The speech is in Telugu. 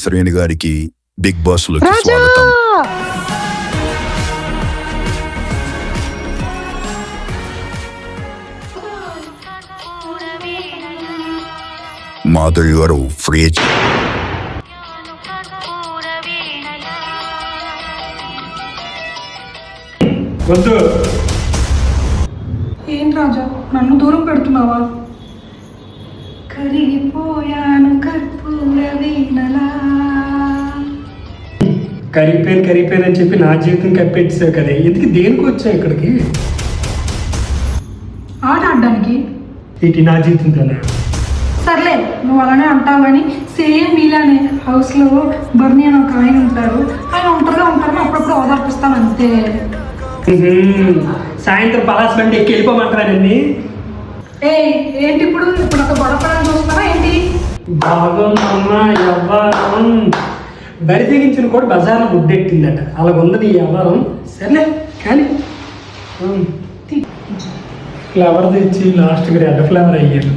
శ్రేణి గారికి బిగ్ బాస్ లోకి స్వాగతం. మాధవి గారు ఫ్రీ. ఏం రాజా నన్ను దూరం పెడుతున్నావా? కరిగిపోయాను కర్పూర వీణలా. కరిగిపోయాను అని చెప్పి నా జీవితం కప్పెట్టావు కదా, ఎందుకు దేనికి వచ్చావు ఇక్కడికి? ఆట ఆడడానికి. ఇటు నా జీవితంతోనా? సర్లే నువ్వు అలానే అంటావు కానీ సేమ్ మీలానే హౌస్లో బర్నీ అని ఒక ఆయన ఉంటారు. ఆయన ఒంటరిగా ఉంటారని అప్పుడప్పుడు ఓదార్పిస్తాను అంతే. సాయంత్రం పలాస్ బండి ఎక్కి వెళ్ళిపోమంటారండి. ఏంటి ఇప్పుడు ఒక గొడవపడాలని చూస్తున్నారా ఏంటి? బాగుందమ్మా వ్యవహారం. బరి తెగించిన కూడా బజార్లో గుడ్డెట్టిందట, అలా ఉన్నది ఈ వ్యవహారం. సర్లే కానీ ఫ్లవర్ తెచ్చి లాస్ట్కి రెడ్ ఫ్లవర్ అయ్యాను.